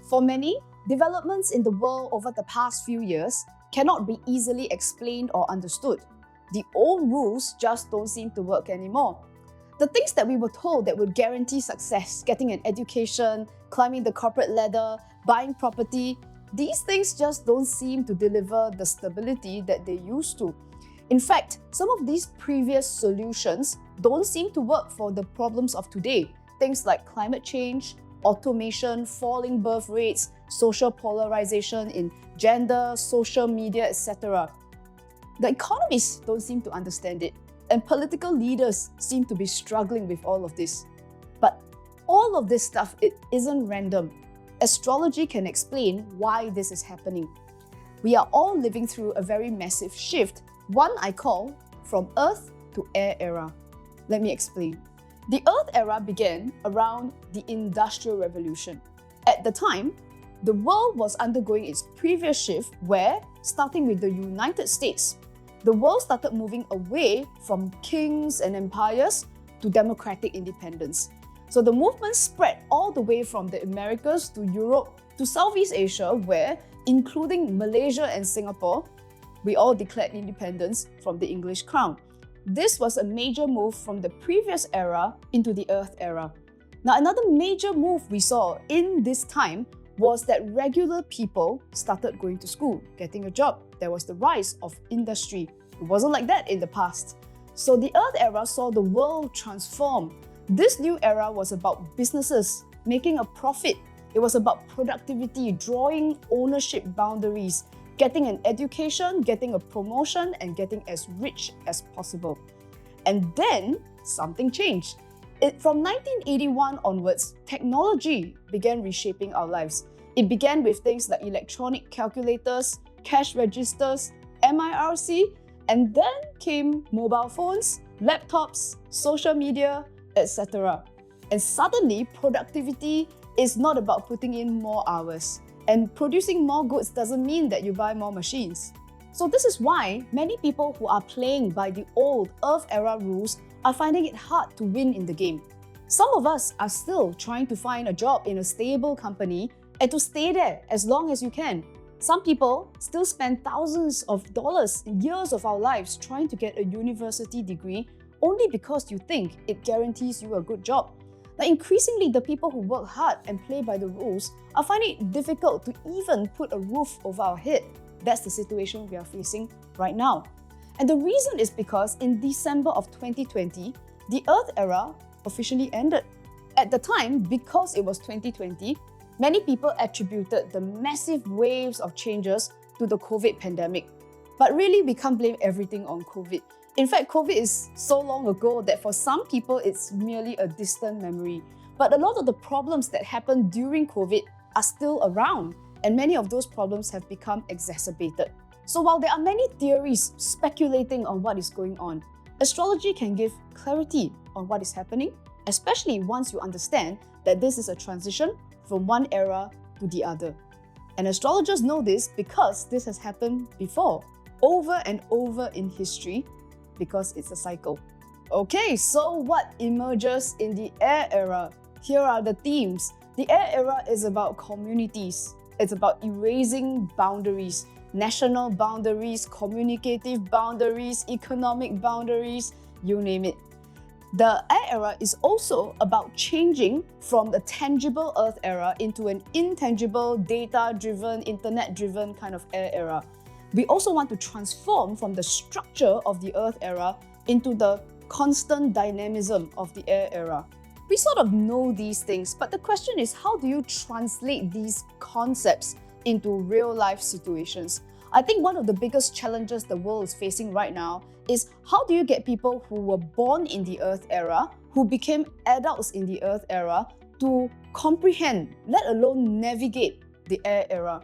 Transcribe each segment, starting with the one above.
For many, developments in the world over the past few years cannot be easily explained or understood. The old rules just don't seem to work anymore. The things that we were told that would guarantee success, getting an education, climbing the corporate ladder, buying property, these things just don't seem to deliver the stability that they used to. In fact, some of these previous solutions don't seem to work for the problems of today. Things like climate change, automation, falling birth rates, social polarization in gender, social media, etc. The economists don't seem to understand it, and political leaders seem to be struggling with all of this. But all of this stuff, it isn't random. Astrology can explain why this is happening. We are all living through a very massive shift, one I call from Earth to Air era. Let me explain. The Earth era began around the Industrial Revolution. At the time, the world was undergoing its previous shift where, starting with the United States, the world started moving away from kings and empires to democratic independence. So the movement spread all the way from the Americas to Europe to Southeast Asia, where, including Malaysia and Singapore, we all declared independence from the English crown. This was a major move from the previous era into the Earth era. Now, another major move we saw in this time was that regular people started going to school, getting a job. There was the rise of industry. It wasn't like that in the past. So the Earth era saw the world transform. This new era was about businesses making a profit. It was about productivity, drawing ownership boundaries, getting an education, getting a promotion, and getting as rich as possible. And then something changed. From 1981 onwards, technology began reshaping our lives. It began with things like electronic calculators, cash registers, MIRC, and then came mobile phones, laptops, social media, etc. And suddenly, productivity is not about putting in more hours. And producing more goods doesn't mean that you buy more machines. So this is why many people who are playing by the old Earth era rules are finding it hard to win in the game. Some of us are still trying to find a job in a stable company and to stay there as long as you can. Some people still spend thousands of dollars in years of our lives trying to get a university degree only because you think it guarantees you a good job. Now, increasingly, the people who work hard and play by the rules are finding it difficult to even put a roof over our head. That's the situation we are facing right now. And the reason is because in December of 2020, the Earth era officially ended. At the time, because it was 2020, many people attributed the massive waves of changes to the COVID pandemic. But really, we can't blame everything on COVID. In fact, COVID is so long ago that for some people, it's merely a distant memory. But a lot of the problems that happened during COVID are still around, and many of those problems have become exacerbated. So while there are many theories speculating on what is going on, astrology can give clarity on what is happening, especially once you understand that this is a transition from one era to the other. And astrologers know this because this has happened before, over and over in history, because it's a cycle. Okay, so what emerges in the Air era? Here are the themes. The Air era is about communities. It's about erasing boundaries, national boundaries, communicative boundaries, economic boundaries, you name it. The Air era is also about changing from the tangible Earth era into an intangible, data-driven, internet-driven kind of Air era. We also want to transform from the structure of the Earth era into the constant dynamism of the Air era. We sort of know these things, but the question is, how do you translate these concepts into real-life situations? I think one of the biggest challenges the world is facing right now is how do you get people who were born in the Earth era, who became adults in the Earth era, to comprehend, let alone navigate the Air era?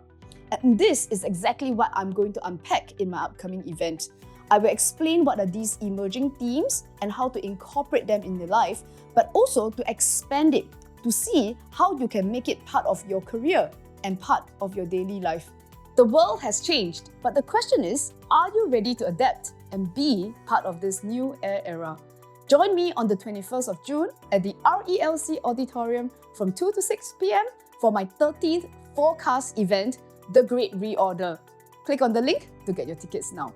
And this is exactly what I'm going to unpack in my upcoming event. I will explain what are these emerging themes and how to incorporate them in your life, but also to expand it to see how you can make it part of your career and part of your daily life. The world has changed, but the question is, are you ready to adapt and be part of this new Air era? Join me on the 21st of June at the RELC Auditorium from 2 to 6 p.m. for my 13th forecast event, The Great Reorder. Click on the link to get your tickets now.